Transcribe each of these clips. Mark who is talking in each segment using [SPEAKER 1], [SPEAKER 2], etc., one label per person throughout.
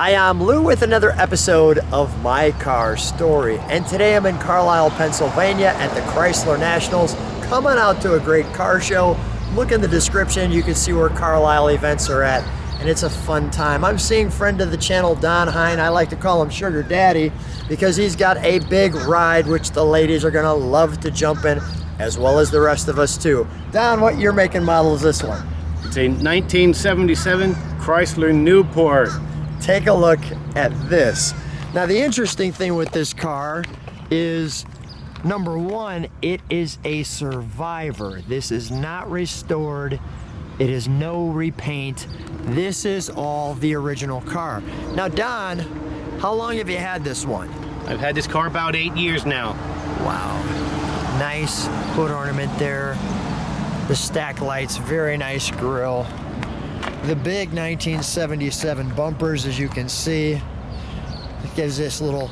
[SPEAKER 1] Hi, I'm Lou with another episode of My Car Story, and today I'm in Carlisle, Pennsylvania at the Chrysler Nationals, coming out to a great car show. Look in the description, you can see where Carlisle events are at, and it's a fun time. I'm seeing friend of the channel, Don Hein. I like to call him Sugar Daddy because he's got a big ride which the ladies are gonna love to jump in, as well as the rest of us too. Don, what year, make, and model is this one?
[SPEAKER 2] It's a 1977 Chrysler Newport.
[SPEAKER 1] Take a look at this. Now, the interesting thing with this car is, number one, it is a survivor. This is not restored. It is no repaint. This is all the original car. Now, Don, how long have you had this one?
[SPEAKER 2] I've had this car about 8 years now.
[SPEAKER 1] Wow. Nice hood ornament there. The stack lights, very nice grille. The big 1977 bumpers, as you can see. It gives this little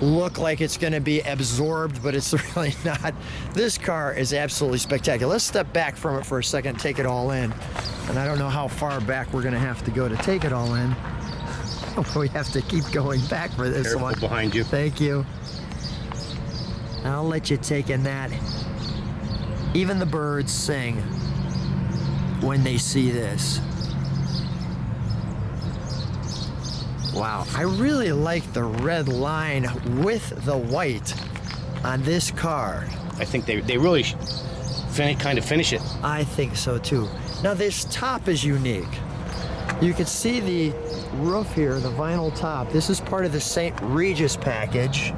[SPEAKER 1] look like it's going to be absorbed, but it's really not. This car is absolutely spectacular. Let's step back from it for a second, take it all in. And I don't know how far back we're going to have to go to take it all in. We have to keep going back for this
[SPEAKER 2] Careful
[SPEAKER 1] one.
[SPEAKER 2] behind you.
[SPEAKER 1] Thank you. I'll let you take in that. Even the birds sing when they see this. Wow, I really like the red line with the white on this car.
[SPEAKER 2] I think they really kind of finish it.
[SPEAKER 1] I think so too. Now this top is unique. You can see the roof here, the vinyl top. This is part of the St. Regis package.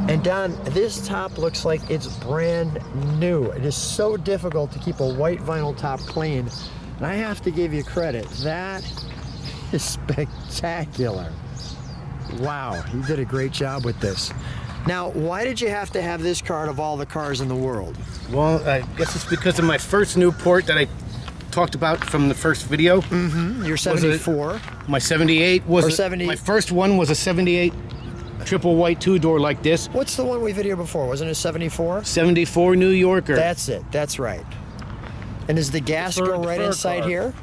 [SPEAKER 1] And Don, this top looks like it's brand new. It is so difficult to keep a white vinyl top clean. And I have to give you credit. That is spectacular. Wow, you did a great job with this. Now, why did you have to have this car out of all the cars in the world?
[SPEAKER 2] Well, I guess it's because of my first Newport that I talked about from the first video.
[SPEAKER 1] Mm-hmm, your 74.
[SPEAKER 2] My 78 was,
[SPEAKER 1] or 70.
[SPEAKER 2] My first one was a 78 triple white two-door like this.
[SPEAKER 1] What's the one we videoed before? Wasn't it a 74?
[SPEAKER 2] 74 New Yorker.
[SPEAKER 1] That's it, that's right. And does the gas go right inside here?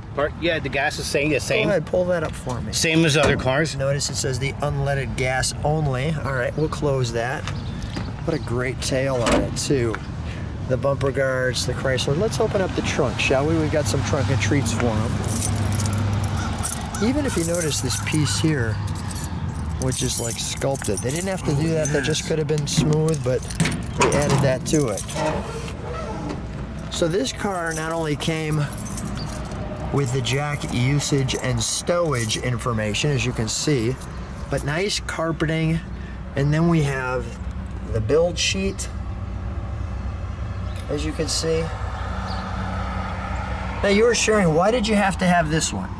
[SPEAKER 2] Yeah, the gas is same.
[SPEAKER 1] Go ahead, pull that up for me.
[SPEAKER 2] Same as other cars.
[SPEAKER 1] Notice it says the unleaded gas only. All right, we'll close that. What a great tail on it too. The bumper guards, the Chrysler. Let's open up the trunk, shall we? We've got some trunk and treats for them. Even if you notice this piece here, which is like sculpted. They didn't have to do that. That just could have been smooth, but they added that to it. So this car not only came with the jack usage and stowage information, as you can see, but nice carpeting. And then we have the build sheet, as you can see. Now you were sharing, why did you have to have this one?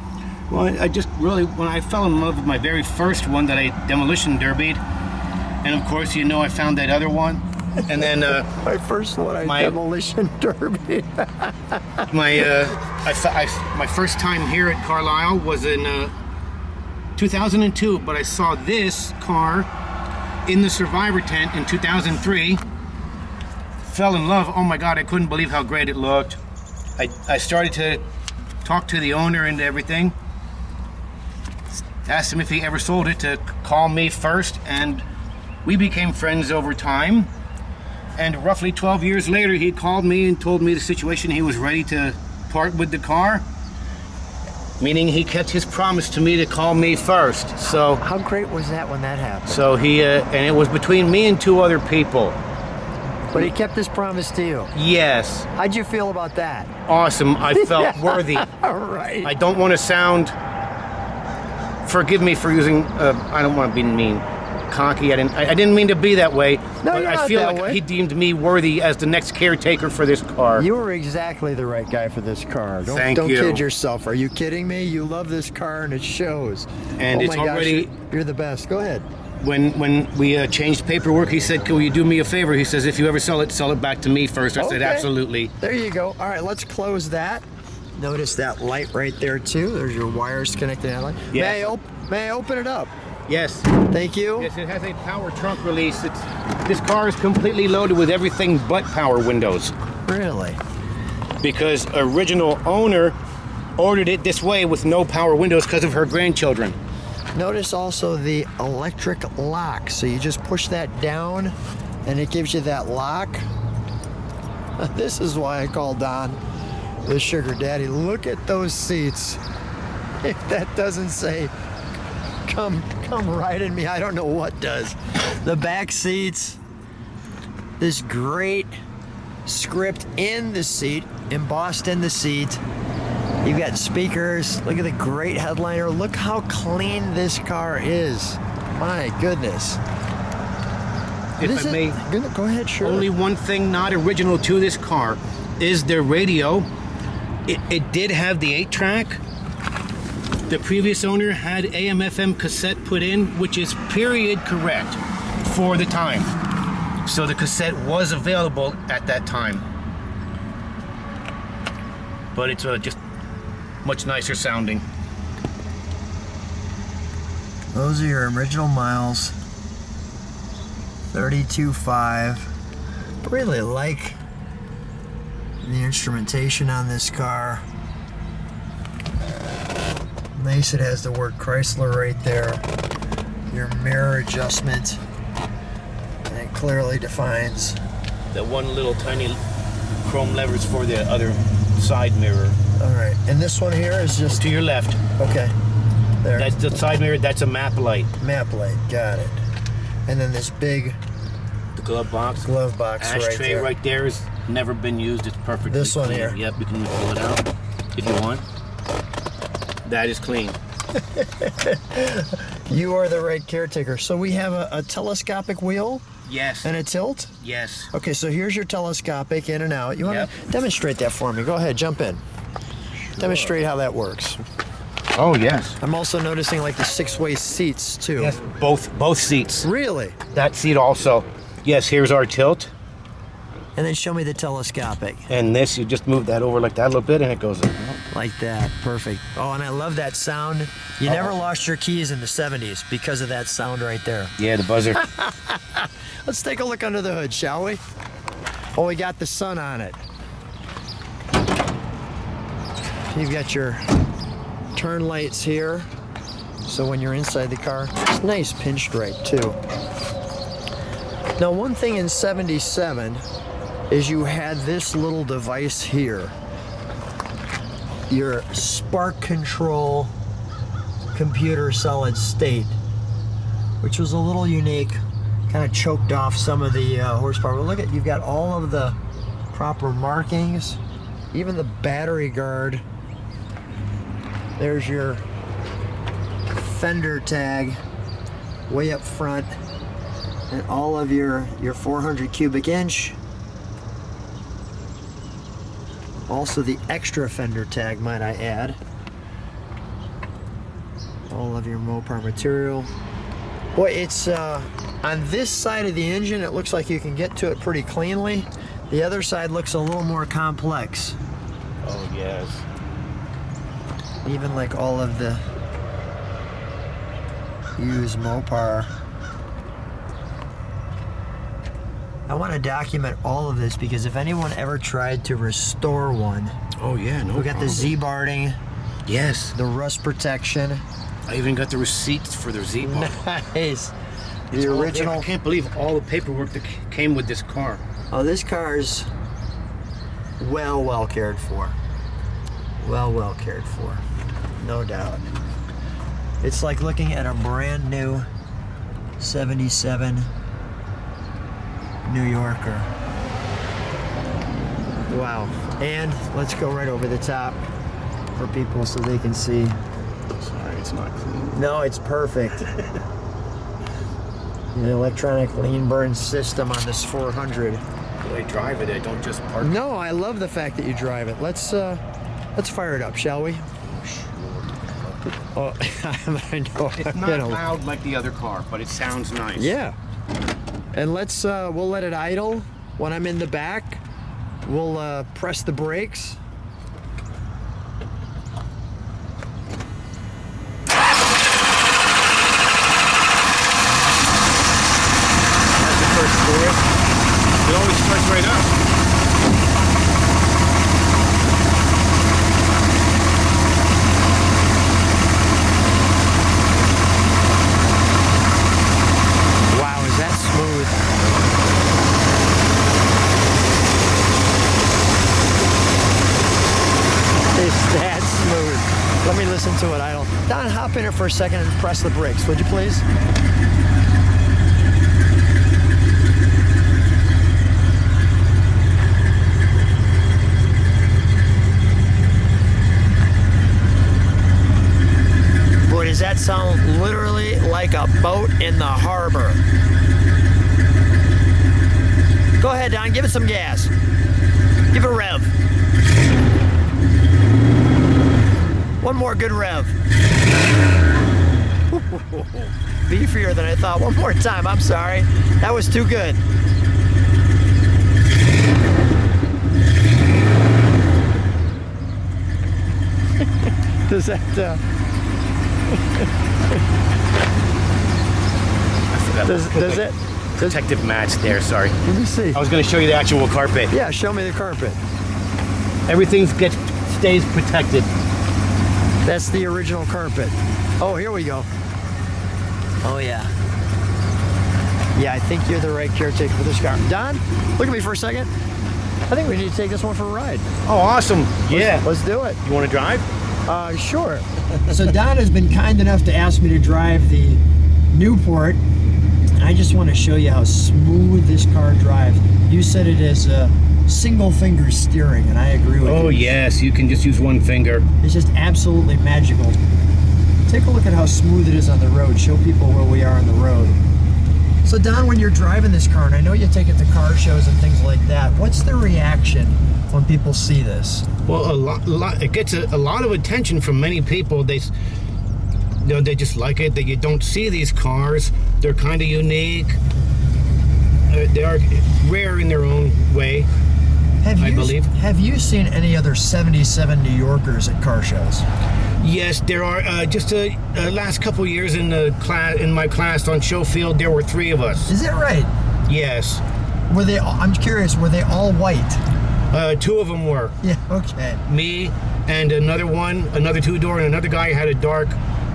[SPEAKER 2] Well, I just really, when I fell in love with my very first one that I demolition derbied, and of course, you know, I found that other one, and then
[SPEAKER 1] my first one, demolition derby.
[SPEAKER 2] My first time here at Carlisle was in 2002, but I saw this car in the Survivor tent in 2003. Fell in love. Oh my God, I couldn't believe how great it looked. I started to talk to the owner and everything. Asked him if he ever sold it, to call me first, and we became friends over time. And roughly 12 years later, he called me and told me the situation. He was ready to part with the car, meaning he kept his promise to me to call me first. So
[SPEAKER 1] how great was that when that happened?
[SPEAKER 2] So he and it was between me and two other people.
[SPEAKER 1] But he kept his promise to you?
[SPEAKER 2] Yes.
[SPEAKER 1] How'd you feel about that?
[SPEAKER 2] Awesome. I felt worthy.
[SPEAKER 1] All right.
[SPEAKER 2] I don't want to sound, forgive me for using, I don't want to be mean, cocky. I didn't mean to be that way.
[SPEAKER 1] No,
[SPEAKER 2] but
[SPEAKER 1] you're
[SPEAKER 2] I
[SPEAKER 1] not
[SPEAKER 2] feel
[SPEAKER 1] that
[SPEAKER 2] like
[SPEAKER 1] way.
[SPEAKER 2] he deemed me worthy as the next caretaker for this car.
[SPEAKER 1] You were exactly the right guy for this car. Don't kid yourself. Are you kidding me? You love this car and it shows.
[SPEAKER 2] And
[SPEAKER 1] oh
[SPEAKER 2] it's
[SPEAKER 1] my
[SPEAKER 2] already.
[SPEAKER 1] Gosh, you're the best. Go ahead.
[SPEAKER 2] When we changed paperwork, he said, "Will you do me a favor?" He says, "If you ever sell it back to me first." I said, "Absolutely."
[SPEAKER 1] There you go. All right, let's close that. Notice that light right there too. There's your wires connected to that light. Yes. May I open it up?
[SPEAKER 2] Yes.
[SPEAKER 1] Thank you.
[SPEAKER 2] Yes, it has a power trunk release. This car is completely loaded with everything but power windows.
[SPEAKER 1] Really?
[SPEAKER 2] Because original owner ordered it this way with no power windows because of her grandchildren.
[SPEAKER 1] Notice also the electric lock. So you just push that down and it gives you that lock. This is why I call Don the sugar daddy. Look at those seats. If that doesn't say come ride in me, I don't know what does. The back seats, this great script in the seat, embossed in the seat. You've got speakers. Look at the great headliner. Look how clean this car is. My goodness.
[SPEAKER 2] If I may,
[SPEAKER 1] Go ahead, sure.
[SPEAKER 2] only one thing not original to this car is the radio. It did have the 8-track. The previous owner had AM/FM cassette put in, which is period correct for the time. So the cassette was available at that time. But it's just much nicer sounding.
[SPEAKER 1] Those are your original miles. 32.5. Really like the instrumentation on this car. Nice, it has the word Chrysler right there. Your mirror adjustment. And it clearly defines.
[SPEAKER 2] That one little tiny chrome levers for the other side mirror.
[SPEAKER 1] Alright, and this one here is just...
[SPEAKER 2] To your left.
[SPEAKER 1] Okay. There.
[SPEAKER 2] That's the side mirror, that's a map light.
[SPEAKER 1] Map light, got it. And then this big
[SPEAKER 2] The glove box.
[SPEAKER 1] glove box
[SPEAKER 2] Ashtray
[SPEAKER 1] right there.
[SPEAKER 2] has never been used. It's perfect.
[SPEAKER 1] This one
[SPEAKER 2] clean.
[SPEAKER 1] here.
[SPEAKER 2] Yep, you can pull it out if you want. That is clean.
[SPEAKER 1] You are the right caretaker. So we have a telescopic wheel
[SPEAKER 2] Yes.
[SPEAKER 1] and a tilt.
[SPEAKER 2] Yes.
[SPEAKER 1] Okay, so here's your telescopic in and out. You want
[SPEAKER 2] Yep.
[SPEAKER 1] to demonstrate that for me? Go ahead, jump in. Demonstrate how that works.
[SPEAKER 2] Oh yes.
[SPEAKER 1] I'm also noticing like the 6-way seats too.
[SPEAKER 2] Yes. Both seats.
[SPEAKER 1] Really?
[SPEAKER 2] That seat also. Yes. Here's our tilt,
[SPEAKER 1] And then show me the telescopic.
[SPEAKER 2] and this you just move that over like that a little bit, and it goes.
[SPEAKER 1] Like that. Perfect. Oh, and I love that sound. You never lost your keys in the 70s because of that sound right there.
[SPEAKER 2] Yeah, the buzzer.
[SPEAKER 1] Let's take a look under the hood, shall we? Oh, we got the sun on it. You've got your turn lights here. So when you're inside the car, it's nice pinstripe too. Now, one thing in 77 is you had this little device here. Your spark control computer solid state, which was a little unique. Kind of choked off some of the horsepower. But look at, you've got all of the proper markings, even the battery guard. There's your fender tag way up front, and all of your 400 cubic inch. Also the extra fender tag, might I add. All of your Mopar material. Boy, it's on this side of the engine, it looks like you can get to it pretty cleanly. The other side looks a little more complex.
[SPEAKER 2] Oh yes.
[SPEAKER 1] Even like all of the used Mopar. I want to document all of this because if anyone ever tried to restore one,
[SPEAKER 2] Oh yeah. No.
[SPEAKER 1] we got the Z-barding,
[SPEAKER 2] Yes.
[SPEAKER 1] the rust protection.
[SPEAKER 2] I even got the receipts for their Z-bar.
[SPEAKER 1] Nice.
[SPEAKER 2] It's
[SPEAKER 1] The
[SPEAKER 2] all-
[SPEAKER 1] original.
[SPEAKER 2] I can't believe all the paperwork that came with this car.
[SPEAKER 1] Oh, this car's well cared for. Well cared for. No doubt. It's like looking at a brand new 77 New Yorker. Wow. And let's go right over the top for people so they can see.
[SPEAKER 2] Sorry, it's not clean.
[SPEAKER 1] No, it's perfect. The electronic lean burn system on this 400.
[SPEAKER 2] When I drive it, I don't just park.
[SPEAKER 1] No, I love the fact that you drive it. Let's fire it up, shall we? Oh, I know.
[SPEAKER 2] It's not loud like the other car, but it sounds nice.
[SPEAKER 1] Yeah. And let's we'll let it idle. When I'm in the back, we'll press the brakes.
[SPEAKER 2] That's the first story. It always starts right up.
[SPEAKER 1] to it idle. Don, hop in it for a second and press the brakes, would you please? Boy, does that sound literally like a boat in the harbor. Go ahead, Don, give it some gas. Give it a rev. One more good rev. Beefier than I thought. One more time, I'm sorry. That was too good. Does that, does it?
[SPEAKER 2] Protective mats there, sorry.
[SPEAKER 1] Let me see.
[SPEAKER 2] I was going to show you the actual carpet.
[SPEAKER 1] Yeah, show me the carpet.
[SPEAKER 2] Everything stays protected.
[SPEAKER 1] That's the original carpet. Oh, here we go. Oh, yeah. Yeah, I think you're the right caretaker for this car. Don, look at me for a second. I think we need to take this one for a ride.
[SPEAKER 2] Oh, awesome. Yeah.
[SPEAKER 1] Let's do it.
[SPEAKER 2] You want to drive?
[SPEAKER 1] Sure. So Don has been kind enough to ask me to drive the Newport. I just want to show you how smooth this car drives. You said it is single finger steering, and I agree with you.
[SPEAKER 2] Oh, yes. You can just use one finger.
[SPEAKER 1] It's just absolutely magical. Take a look at how smooth it is on the road. Show people where we are on the road. So Don, when you're driving this car, and I know you take it to car shows and things like that, what's the reaction when people see this?
[SPEAKER 2] Well, it gets a lot of attention from many people. They just like it, that you don't see these cars. They're kind of unique. They are rare in their own way, I believe.
[SPEAKER 1] Have you seen any other 77 New Yorkers at car shows?
[SPEAKER 2] Yes, there are. Just last couple years in my class on Showfield, there were 3 of us.
[SPEAKER 1] Is it right?
[SPEAKER 2] Yes.
[SPEAKER 1] Were they? I'm curious. Were they all white?
[SPEAKER 2] 2 of them were.
[SPEAKER 1] Yeah. Okay.
[SPEAKER 2] Me and another 2-door, and another guy had a dark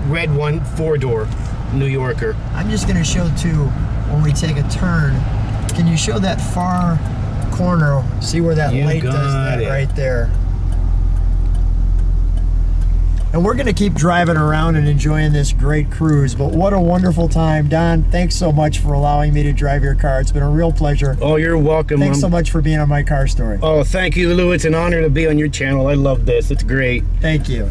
[SPEAKER 2] red one, 4-door, New Yorker.
[SPEAKER 1] I'm just going to show too, when we take a turn, can you show that far corner? See where that light does that right there. And we're going to keep driving around and enjoying this great cruise, but what a wonderful time. Don, thanks so much for allowing me to drive your car. It's been a real pleasure.
[SPEAKER 2] Oh, you're welcome.
[SPEAKER 1] Thanks so much for being on My Car Story.
[SPEAKER 2] Oh, thank you, Lou. It's an honor to be on your channel. I love this. It's great.
[SPEAKER 1] Thank you.